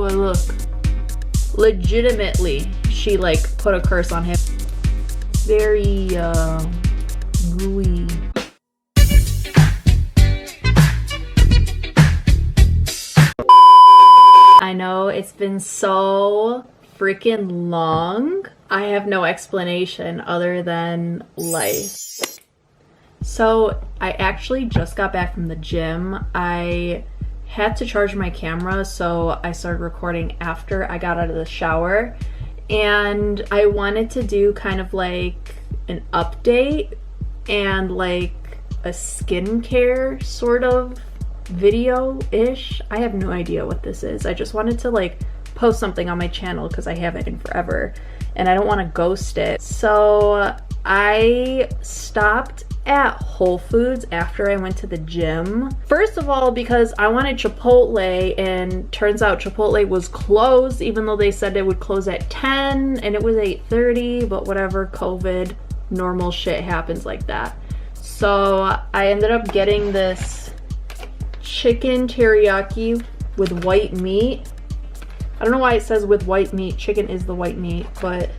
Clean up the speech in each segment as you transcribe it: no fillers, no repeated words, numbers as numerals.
I look? Legitimately, she like put a curse on him. Very gooey. I know it's been so freaking long. I have no explanation other than life. So I actually just got back from the gym. I had to charge my camera, so I started recording after I got out of the shower. And I wanted to do kind of like an update and like a skincare sort of video-ish. I have no idea what this is. I just wanted to like post something on my channel because I haven't in forever and I don't want to ghost it. So I stopped at Whole Foods after I went to the gym. First of all, because I wanted Chipotle, and turns out Chipotle was closed even though they said it would close at 10 and it was 8:30, but whatever, COVID, normal shit happens like that. So I ended up getting this chicken teriyaki with white meat. I don't know why it says with white meat. Chicken is the white meat, but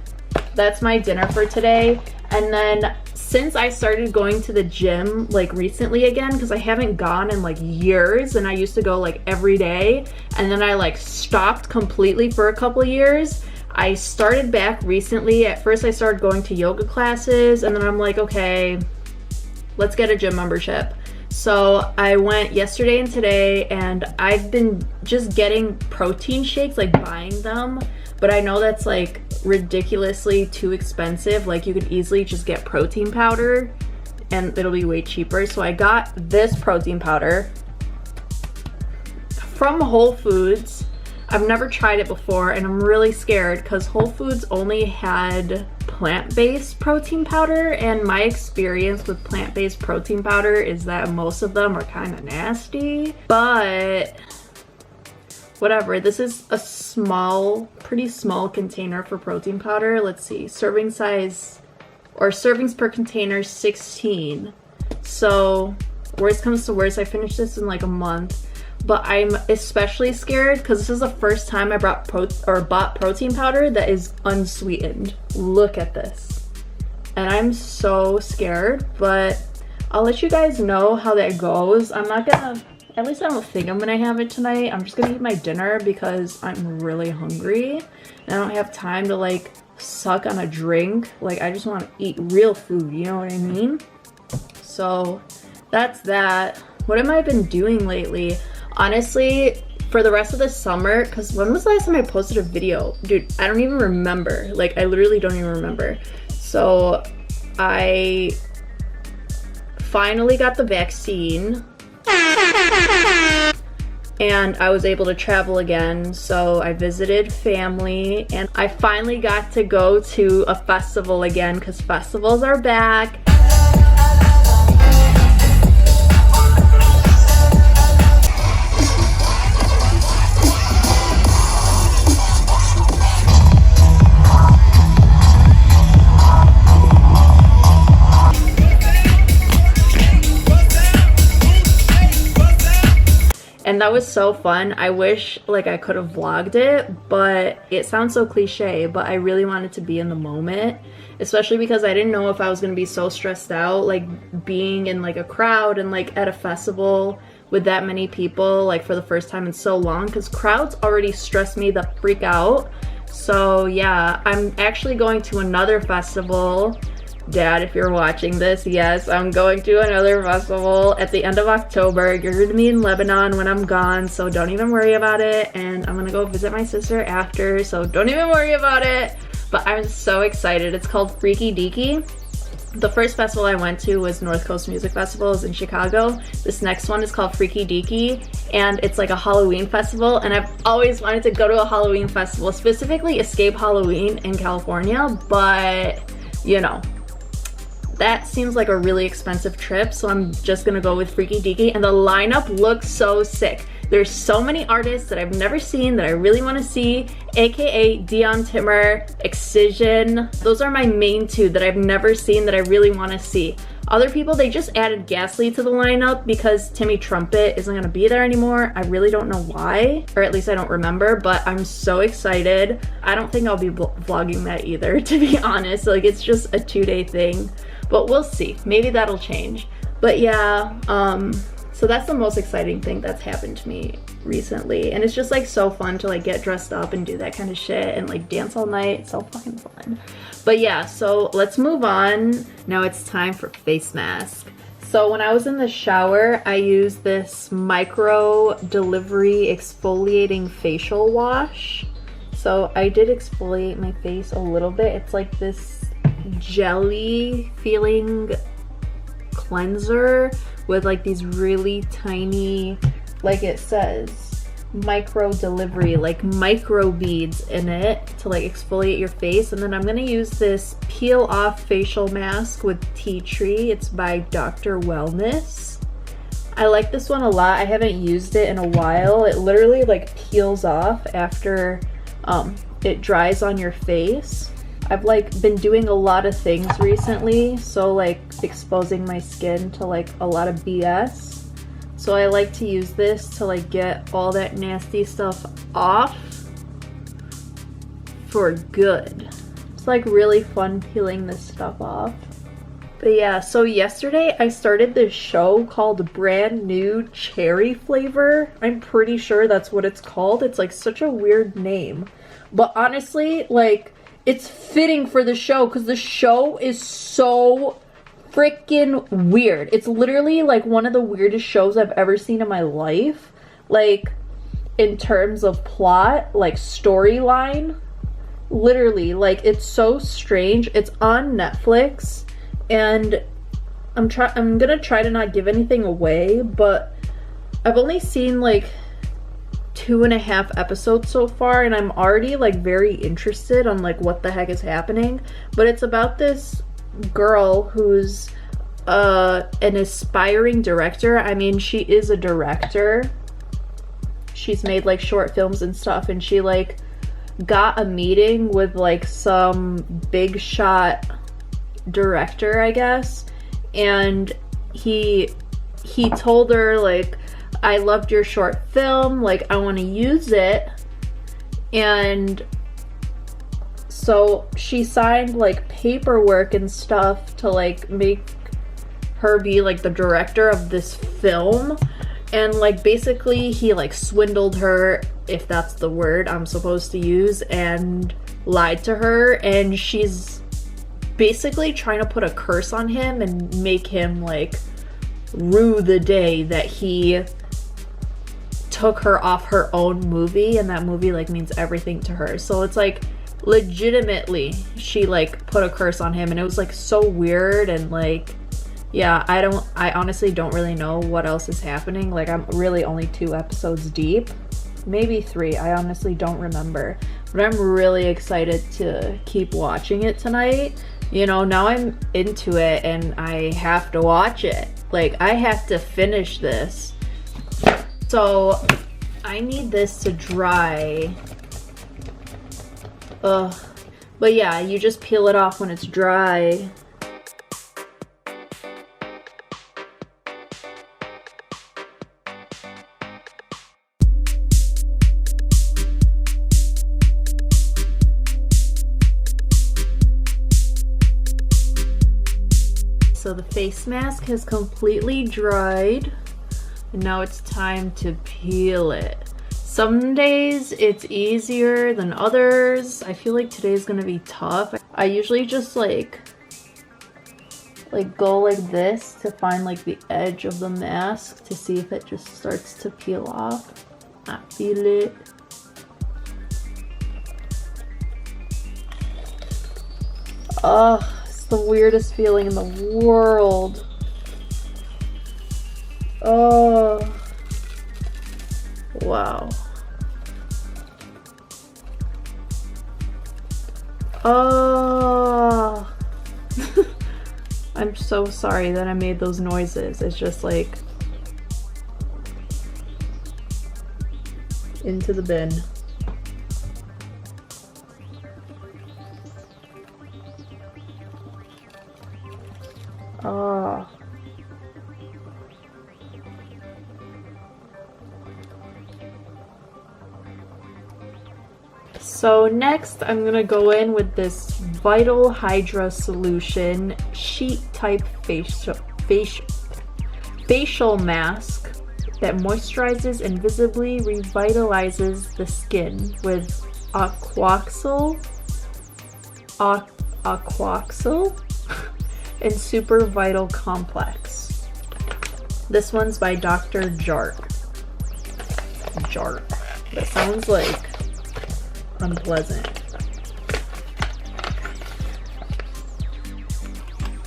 that's my dinner for today. And then since I started going to the gym like recently again, because I haven't gone in like years, and I used to go like every day, and then I like stopped completely for a couple years. I started back recently. At first I started going to yoga classes, and then I'm like, okay, let's get a gym membership. So I went yesterday and today, and I've been just getting protein shakes, like buying them, but I know that's like ridiculously too expensive. Like you could easily just get protein powder and it'll be way cheaper. So I got this protein powder from Whole Foods. I've never tried it before and I'm really scared because Whole Foods only had plant-based protein powder, and my experience with plant-based protein powder is that most of them are kind of nasty. But whatever, this is a small, pretty small container for protein powder. Let's see, serving size or servings per container 16. So worst comes to worst, I finished this in like a month. But I'm especially scared because this is the first time I bought protein powder that is unsweetened. Look at this. And I'm so scared, but I'll let you guys know how that goes. I'm not gonna, at least I don't think I'm gonna have it tonight. I'm just gonna eat my dinner because I'm really hungry and I don't have time to like suck on a drink. Like I just want to eat real food, you know what I mean? So that's that. What have I been doing lately? Honestly, for the rest of the summer, because when was the last time I posted a video? Dude, I don't even remember. Like, I literally don't even remember. So, I finally got the vaccine. And I was able to travel again. So, I visited family. And I finally got to go to a festival again, because festivals are back. And that was so fun. I wish like I could have vlogged it, but it sounds so cliche, but I really wanted to be in the moment, especially because I didn't know if I was gonna be so stressed out, like being in like a crowd and like at a festival with that many people, like for the first time in so long, because crowds already stress me the freak out. So yeah, I'm actually going to another festival. Dad, if you're watching this, yes, I'm going to another festival at the end of October. You're going to be in Lebanon when I'm gone, so don't even worry about it. And I'm going to go visit my sister after, so don't even worry about it. But I'm so excited. It's called Freaky Deaky. The first festival I went to was North Coast Music Festival. It's in Chicago. This next one is called Freaky Deaky, and it's like a Halloween festival. And I've always wanted to go to a Halloween festival, specifically Escape Halloween in California, but you know, that seems like a really expensive trip, so I'm just gonna go with Freaky Deaky, and the lineup looks so sick. There's so many artists that I've never seen that I really want to see, aka Dion Timmer, Excision. Those are my main two that I've never seen that I really want to see. Other people, they just added Ghastly to the lineup because Timmy Trumpet isn't gonna be there anymore. I really don't know why, or at least I don't remember, but I'm so excited. I don't think I'll be vlogging that either, to be honest. Like, it's just a 2-day thing, but we'll see. Maybe that'll change. But yeah, so that's the most exciting thing that's happened to me recently. And it's just like so fun to like get dressed up and do that kind of shit and like dance all night. It's so fucking fun. But yeah, so let's move on. Now it's time for face mask. So when I was in the shower, I used this Micro Delivery Exfoliating Facial Wash. So I did exfoliate my face a little bit. It's like this jelly feeling cleanser with like these really tiny, like it says, micro delivery, like micro beads in it to like exfoliate your face. And then I'm gonna use this peel off facial mask with tea tree. It's by Dr. Wellness. I like this one a lot. I haven't used it in a while. It literally like peels off after it dries on your face. I've like been doing a lot of things recently, so like exposing my skin to like a lot of BS. So I like to use this to like get all that nasty stuff off for good. It's like really fun peeling this stuff off. But yeah, so yesterday I started this show called Brand New Cherry Flavor. I'm pretty sure that's what it's called. It's like such a weird name. But honestly, like, it's fitting for the show because the show is so freaking weird. It's literally like one of the weirdest shows I've ever seen in my life. Like, in terms of plot, like storyline. Literally, like, it's so strange. It's on Netflix, and I'm gonna try to not give anything away, but I've only seen like 2.5 episodes so far, and I'm already like very interested on like what the heck is happening. But it's about this girl who's an aspiring director. I mean, she is a director. She's made like short films and stuff, and she like got a meeting with like some big shot director, I guess, and he told her like, I loved your short film, like I want to use it. And so she signed like paperwork and stuff to like make her be like the director of this film. And like basically he like swindled her, if that's the word I'm supposed to use, and lied to her, and she's basically trying to put a curse on him and make him like rue the day that he took her off her own movie, and that movie like means everything to her. So it's like legitimately she like put a curse on him, and it was like so weird. And like, yeah, I honestly don't really know what else is happening. Like, I'm really only 2 episodes deep, maybe 3, I honestly don't remember, but I'm really excited to keep watching it tonight. You know, now I'm into it and I have to watch it. Like, I have to finish this. So I need this to dry. Ugh. But yeah, you just peel it off when it's dry. So the face mask has completely dried, and now it's time to peel it. Some days it's easier than others. I feel like today's gonna be tough. I usually just like go like this to find like the edge of the mask to see if it just starts to peel off. I feel it. Ugh. The weirdest feeling in the world. Oh, wow. Oh. I'm so sorry that I made those noises. It's just like into the bin. Oh. So next I'm gonna go in with this Vital Hydra Solution sheet type facial mask that moisturizes and visibly revitalizes the skin with Aquaxyl and Super Vital Complex. This one's by Dr. Jart. That sounds like unpleasant.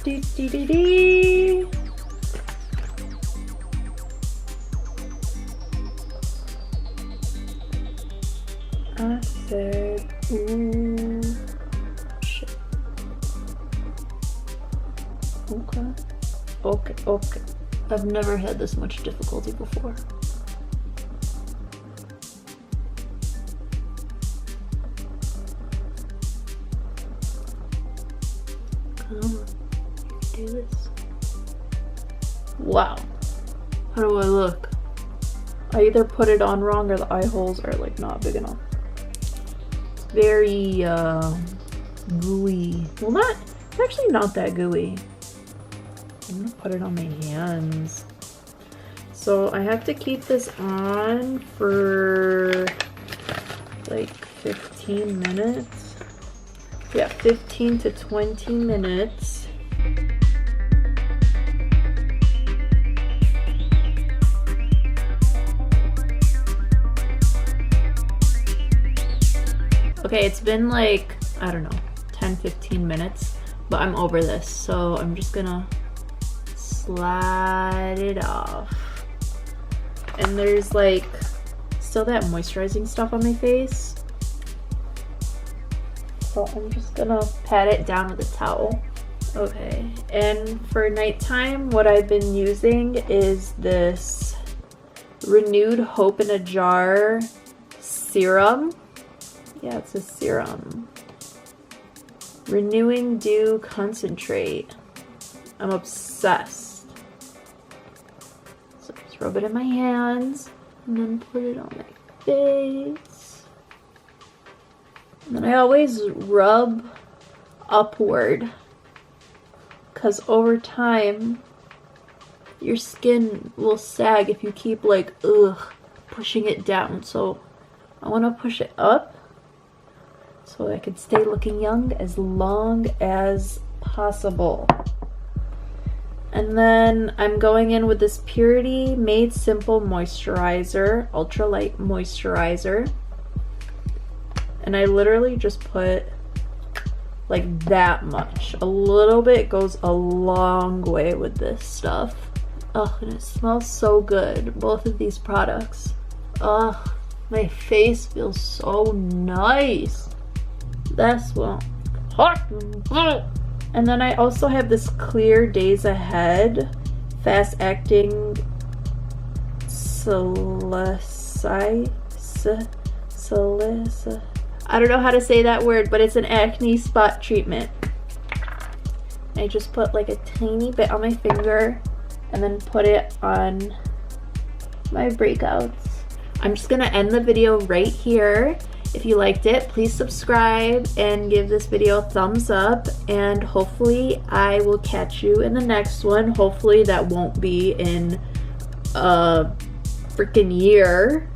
Dee dee dee dee. I said, ooh, shit. Okay. I've never had this much difficulty before. Come on, do this. Wow. How do I look? I either put it on wrong or the eye holes are like not big enough. Very gooey. Well, it's actually not that gooey. I'm gonna put it on my hands. So I have to keep this on for like 15 minutes. Yeah, 15 to 20 minutes. Okay, it's been like, I don't know, 10-15 minutes, but I'm over this, so I'm just gonna slide it off. And there's like still that moisturizing stuff on my face, so I'm just gonna pat it down with a towel. Okay, and for nighttime, what I've been using is this Renewed Hope in a Jar serum. Yeah, it's a serum. Renewing Dew Concentrate. I'm obsessed. So just rub it in my hands and then put it on my face. And then I always rub upward, because over time your skin will sag if you keep like pushing it down. So I want to push it up so I could stay looking young as long as possible. And then I'm going in with this Purity Made Simple Moisturizer, Ultralight Moisturizer. And I literally just put like that much. A little bit goes a long way with this stuff. Oh, and it smells so good, both of these products. Oh, my face feels so nice. That's what. And then I also have this Clear Days Ahead fast acting I don't know how to say that word, but it's an acne spot treatment. I just put like a tiny bit on my finger and then put it on my breakouts. I'm just gonna end the video right here. If you liked it, please subscribe and give this video a thumbs up, and hopefully I will catch you in the next one. Hopefully that won't be in a freaking year.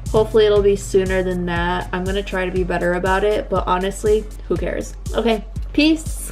Hopefully it'll be sooner than that. I'm gonna try to be better about it, but honestly, who cares? Okay, peace.